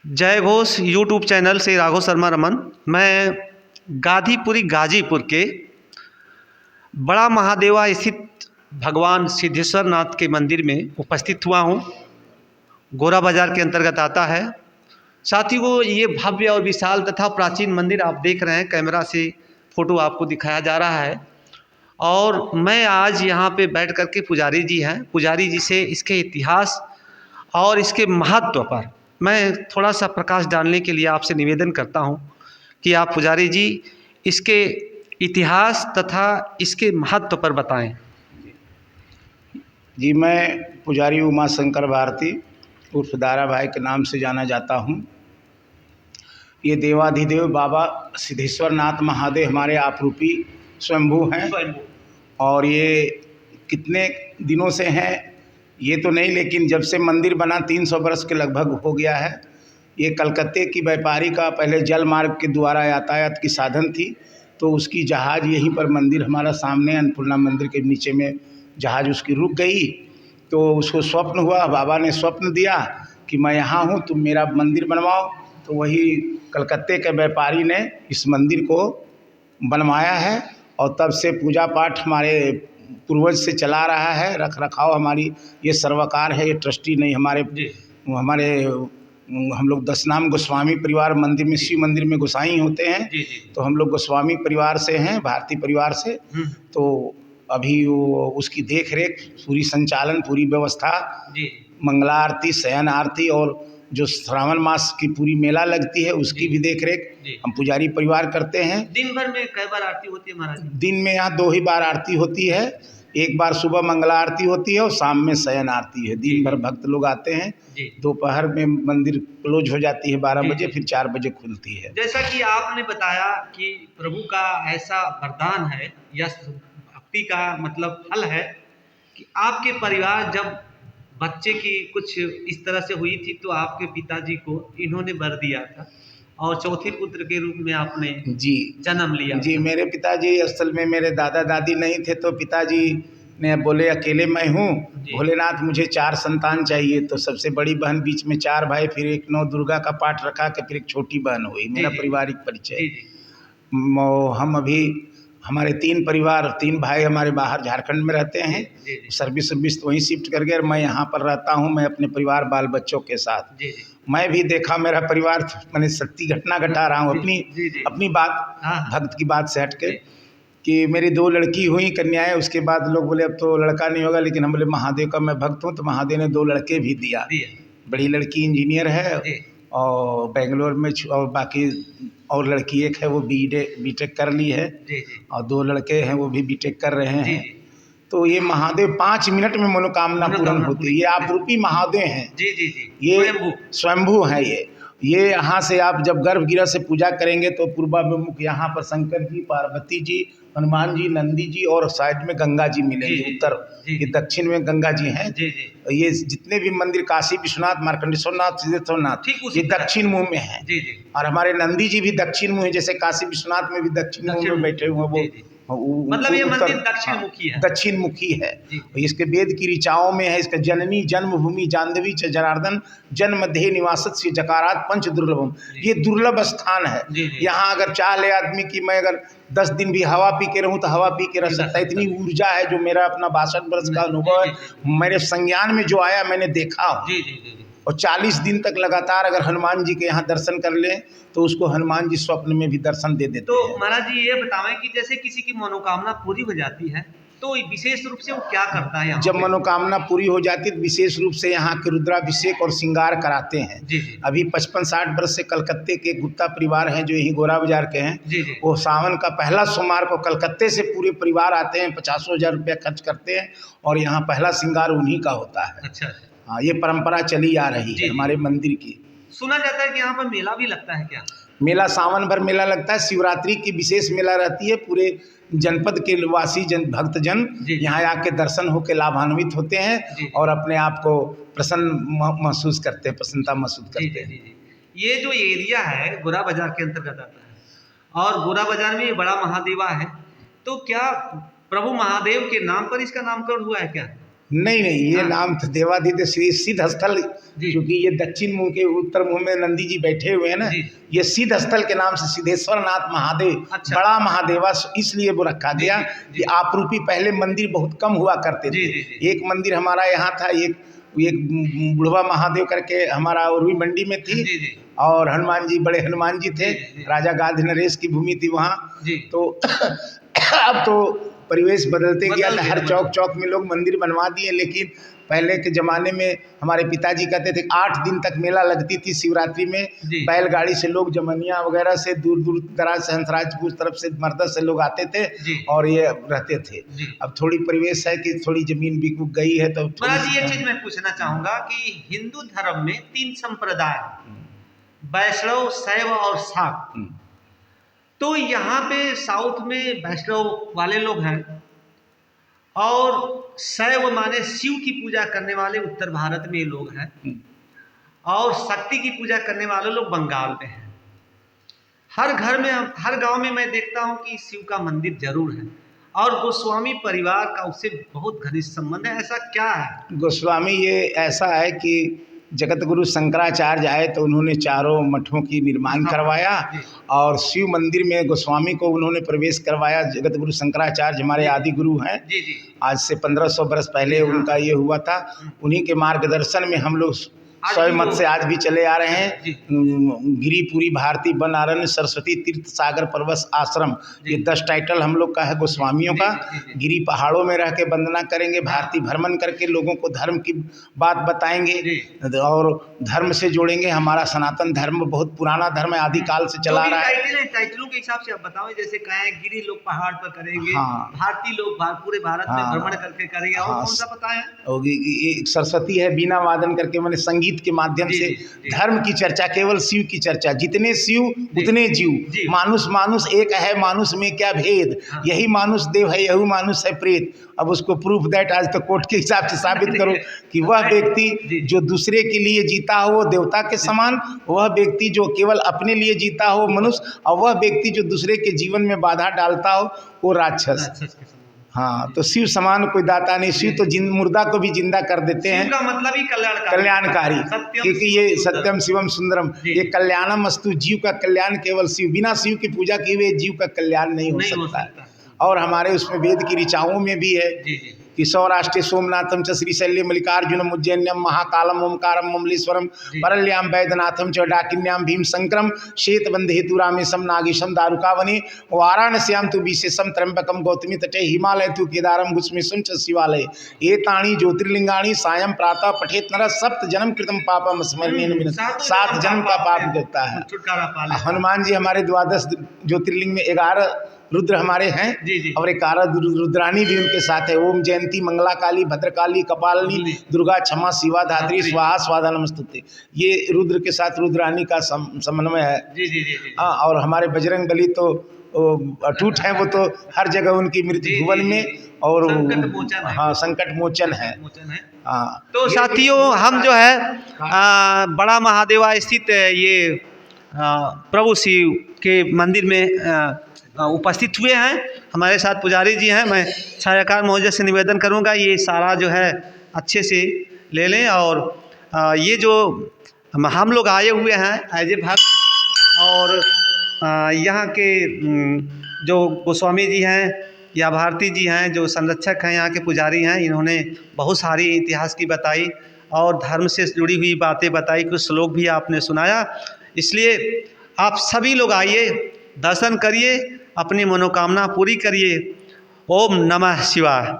जय Ghosh YouTube channel से राघव शर्मा रमन। मैं गाजीपुरी गाजीपुर के बड़ा महादेवा स्थित भगवान सिद्धेश्वर नाथ के मंदिर में उपस्थित हुआ हूँ। गोरा बाजार के अंतर्गत आता है। साथियों, ये भव्य और विशाल तथा प्राचीन मंदिर आप देख रहे हैं, कैमरा से फोटो आपको दिखाया जा रहा है। और मैं आज यहाँ पे बैठ कर के पुजारी जी से इसके इतिहास और इसके महत्व पर मैं थोड़ा सा प्रकाश डालने के लिए आपसे निवेदन करता हूँ कि आप पुजारी जी इसके इतिहास तथा इसके महत्व पर बताएं। जी, मैं पुजारी उमा शंकर भारती उर्फ दारा भाई के नाम से जाना जाता हूँ। ये देवाधिदेव बाबा सिद्धेश्वर नाथ महादेव हमारे आपरूपी स्वयंभू हैं। और ये कितने दिनों से हैं ये तो नहीं, लेकिन जब से मंदिर बना 300 वर्ष के लगभग हो गया है। ये कलकत्ते की व्यापारी का पहले जल मार्ग के द्वारा यातायात की साधन थी, तो उसकी जहाज़ यहीं पर मंदिर हमारा सामने अन्नपूर्णा मंदिर के नीचे में जहाज़ उसकी रुक गई। तो उसको स्वप्न हुआ, बाबा ने स्वप्न दिया कि मैं यहाँ हूँ, तुम मेरा मंदिर बनवाओ। तो वही कलकत्ते के व्यापारी ने इस मंदिर को बनवाया है और तब से पूजा पाठ हमारे पूर्वज से चला रहा है। रख रखाव हमारी ये सर्वकार है, ये ट्रस्टी नहीं। हमारे हम लोग 10 नाम गोस्वामी परिवार मंदिर में, शिव मंदिर में गोसाई होते हैं। तो हम लोग गोस्वामी परिवार से हैं, भारतीय परिवार से। तो अभी वो उसकी देख रेख, पूरी संचालन, पूरी व्यवस्था, मंगला आरती, शयन आरती और जो श्रावण मास की पूरी मेला लगती है उसकी भी देख रेख हम पुजारी परिवार करते हैं। दिन भर में कई बार आरती होती है महाराज? दिन में यहाँ 2 ही बार आरती होती है। एक बार सुबह मंगला आरती होती है और शाम में शयन आरती है। दिन भर भक्त लोग आते हैं। दोपहर में मंदिर क्लोज हो जाती है 12 बजे, फिर 4 बजे खुलती है। जैसा कि आपने बताया कि प्रभु का ऐसा वरदान है या भक्ति का मतलब फल है कि आपके परिवार जब बच्चे की कुछ इस तरह से हुई थी तो आपके पिताजी को इन्होंने वर दिया था और चौथे पुत्र के रूप में आपने जन्म लिया। जी, मेरे पिताजी असल में मेरे दादा दादी नहीं थे, तो पिताजी ने बोले अकेले मैं हूँ, भोलेनाथ मुझे 4 संतान चाहिए। तो सबसे बड़ी बहन, बीच में 4 भाई, फिर एक नौ दुर्गा का पाठ रखा के फिर एक छोटी बहन हुई। मेरा पारिवारिक परिचय। हम अभी हमारे 3 परिवार, 3 भाई हमारे बाहर झारखंड में रहते हैं। सर्विस तो वहीं शिफ्ट कर गए और मैं यहाँ पर रहता हूँ, मैं अपने परिवार बाल बच्चों के साथ। मैं भी देखा मेरा परिवार, मैंने सत्य घटना घटा रहा हूँ अपनी बात, भक्त की बात से हट के, कि मेरी 2 लड़की हुई कन्याएं। उसके बाद लोग बोले अब तो लड़का नहीं होगा, लेकिन हम बोले महादेव का मैं भक्त हूँ, तो महादेव ने 2 लड़के भी दिया। बड़ी लड़की इंजीनियर है और बेंगलोर में, और बाकी और लड़की एक है वो बीटेक कर ली है और 2 लड़के हैं वो भी बीटेक कर रहे हैं। तो ये महादेव 5 मिनट में मनोकामना पूर्ण होती है। ये आप रूपी महादेव हैं। ये स्वयंभू हैं। ये यहाँ से आप जब गर्भगृह से पूजा करेंगे तो पूर्वाभिमुख यहाँ पर शंकर जी, पार्वती जी, हनुमान जी, नंदी जी और साइड में गंगा जी मिलेंगे। उत्तर ये दक्षिण में गंगा जी हैं। ये जितने भी मंदिर, काशी विश्वनाथ, मार्कंडेश्वर नाथ, सिद्धेश्वर नाथ, ये दक्षिण मुंह में है। और हमारे नंदी जी भी दक्षिण मुंह है, जैसे काशी विश्वनाथ में भी दक्षिण मुंह में बैठे हुए वो मतलब ये मंदिर दक्षिण मुखी है। दक्षिण मुखी है। इसके वेद की ऋचाओं में है, इसका जननी जन्मभूमि जाह्नवी च जनार्दन जन्म देह निवासत से जकारात पंच दुर्लभम। ये दुर्लभ स्थान है। यहाँ अगर चाह ले आदमी कि मैं अगर 10 दिन भी हवा पी के रहूँ तो हवा पी के रह सकता है। इतनी ऊर्जा है, जो मेरा अपना 62 वर्ष का अनुभव है, मेरे संज्ञान में जो आया मैंने देखा। और 40 दिन तक लगातार अगर हनुमान जी के यहाँ दर्शन कर लें तो उसको हनुमान जी स्वप्न में भी दर्शन दे देते हैं। तो महाराज जी ये बतावें कि जैसे किसी की मनोकामना पूरी हो जाती है तो विशेष रूप से वो क्या करता है? जब मनोकामना पूरी हो जाती है तो विशेष रूप से यहाँ के रुद्राभिषेक और श्रृंगार कराते हैं। अभी 55-60 वर्ष से कलकत्ते के गुप्ता परिवार हैं जो यहीं गोरा बाजार के हैं। वो सावन का पहला सोमवार को कलकत्ते से पूरे परिवार आते हैं, 50,000 रुपया खर्च करते हैं और यहाँ पहला श्रृंगार उन्हीं का होता है। अच्छा। हाँ, ये परंपरा चली आ रही है हमारे मंदिर की। सुना जाता है कि यहाँ पर मेला भी लगता है क्या? मेला सावन भर मेला लगता है। शिवरात्रि की विशेष मेला रहती है। पूरे जनपद के वासी भक्तजन यहाँ आके दर्शन होकर लाभान्वित होते हैं और अपने आप को प्रसन्न महसूस करते हैं, प्रसन्नता महसूस करते हैं। ये जो एरिया है गोरा बाजार के अंतर्गत आता है और गोरा बाजार में ये बड़ा महादेवा है, तो क्या प्रभु महादेव के नाम पर इसका नामकरण हुआ है क्या? नहीं नहीं, ये नाम तो देवादिदेव श्री सिद्ध स्थल, क्योंकि ये दक्षिण मुंह के उत्तर मुंह में नंदी जी बैठे हुए हैं ना, ये सिद्ध स्थल के नाम से सिद्धेश्वर नाथ महादेव, अच्छा। बड़ा महादेवा, इसलिए वो रखा गया कि आपरूपी पहले मंदिर बहुत कम हुआ करते थे। एक मंदिर हमारा यहाँ था, एक बुढ़वा महादेव करके हमारा और भी मंडी में थी, और हनुमान जी, बड़े हनुमान जी थे, राजा गाधी नरेश की भूमि थी वहाँ। तो अब तो परिवेश बदलते गया, हर चौक चौक में लोग मंदिर बनवा दिए। लेकिन पहले के ज़माने में हमारे पिताजी कहते थे 8 दिन तक मेला लगती थी शिवरात्रि में, बैलगाड़ी से लोग जमनिया वगैरह से दूर दूर दराज से हंसराजपुर तरफ से मर्दा से लोग आते थे और ये रहते थे। अब थोड़ी परिवेश है कि थोड़ी जमीन बिक गई है। तो ये चीज मैं पूछना चाहूँगा कि हिंदू धर्म में 3 संप्रदाय, वैष्णव, शैव और शाक्त, तो यहाँ पे साउथ में वैष्णव वाले लोग हैं और शैव माने शिव की पूजा करने वाले उत्तर भारत में ये लोग हैं, और शक्ति की पूजा करने वाले लोग बंगाल में हैं। हर घर में, हर गांव में मैं देखता हूं कि शिव का मंदिर जरूर है, और गोस्वामी परिवार का उससे बहुत घनिष्ठ संबंध है। ऐसा क्या है? गोस्वामी ये ऐसा है कि जगत गुरु शंकराचार्य आए तो उन्होंने चारों मठों की निर्माण करवाया, और शिव मंदिर में गोस्वामी को उन्होंने प्रवेश करवाया। जगत गुरु शंकराचार्य हमारे आदि गुरु हैं, आज से 1500 वर्ष पहले उनका ये हुआ था। उन्हीं के मार्गदर्शन में हम लोग स्वयं मत से आज भी चले आ रहे हैं। गिरिपुरी, भारती, बनारण्य, सरस्वती तीर्थ, सागर, परवश, आश्रम, ये 10 टाइटल हम लोग का है गोस्वामियों का। गिरी पहाड़ों में रह के वंदना करेंगे, भारती भ्रमण करके लोगों को धर्म की बात बताएंगे और धर्म से जोड़ेंगे। हमारा सनातन धर्म बहुत पुराना धर्म है, आदिकाल से चला रहा है। टाइटलों के हिसाब से आप बताओ, जैसे कहें गिरी लोग पहाड़ पर करेंगे, भारती लोग पूरे भारत में भ्रमण करके करेंगे, और कौन सा बताएं? सरस्वती है बीना वादन करके, मैंने संगीत के माध्यम से धर्म की चर्चा, केवल शिव की चर्चा। जितने शिव उतने जीव, मानुष मानुष एक है, मानुष में क्या भेद, यही मानुष देव है, यही मानुष है प्रेत। अब उसको प्रूफ दैट आज तक कोर्ट के हिसाब से साबित करो कि वह व्यक्ति जो दूसरे के लिए जीता हो वो देवता के समान, वह व्यक्ति जो केवल अपने लिए जीता हो मनुष्य, और वह व्यक्ति जो दूसरे के जीवन में बाधा डालता हो वो राक्षस। हाँ, तो शिव समान कोई दाता नहीं। शिव तो मुर्दा को भी जिंदा कर देते हैं। का मतलब ही कल्याणकारी, क्योंकि ये सत्यम शिवम सुंदरम, ये कल्याणम अस्तु, जीव का कल्याण केवल शिव, बिना शिव की पूजा किए हुए जीव का कल्याण नहीं हो सकता। और हमारे उसमें वेद की ऋचाओं में भी है कि सौराष्ट्र सोमनाथम च श्रीशैल्य मल्लिकार्जुनम उज्जैन्यम महाकालम ओंकारम ममलेश्वरम परल्याम वैद्यनाथम च डाकिन्याम भीम शंकरम श्वेतबंधे तु रामेशम नागेशम दारुकावने वाराणस्याम तु विशेषम त्र्यंबकम गौतमी तटे हिमालय तु केदारम घुस्मेशम च शिवालय एतानि ज्योतिर्लिंगाणि सायं प्रातः पठेत नर सप्त जन्म कृतम पापम स्मरणेन, 7 जन्म का पाप देता है। हनुमान जी हमारे 12 ज्योतिर्लिंग में 11 रुद्र हमारे हैं, और 11 रुद्रानी भी उनके साथ है। ओम जयंती, मंगला काली, भद्रकाली, कपालिनी, दुर्गा, क्षमा, शिवा, धात्री, स्वाहा, स्वाधा, नमस्तुते, ये रुद्र के साथ रुद्रानी का समन्वय है। हाँ, और हमारे बजरंग बली तो अटूट हैं, वो तो हर जगह उनकी मृत्यु भुवन में, और हाँ संकट मोचन है। तो साथियों, हम जो है बड़ा महादेवा स्थित ये प्रभु शिव के मंदिर में उपस्थित हुए हैं। हमारे साथ पुजारी जी हैं। मैं छायाकार महोदय से निवेदन करूंगा ये सारा जो है अच्छे से ले लें, और ये जो हम लोग आए हुए हैं एज ए भक्त, और यहाँ के जो गोस्वामी जी हैं या भारती जी हैं जो संरक्षक हैं, यहाँ के पुजारी हैं, इन्होंने बहुत सारी इतिहास की बताई और धर्म से जुड़ी हुई बातें बताई, कुछ श्लोक भी आपने सुनाया। इसलिए आप सभी लोग आइए, दर्शन करिए, अपनी मनोकामना पूरी करिए। ओम नमः शिवाय।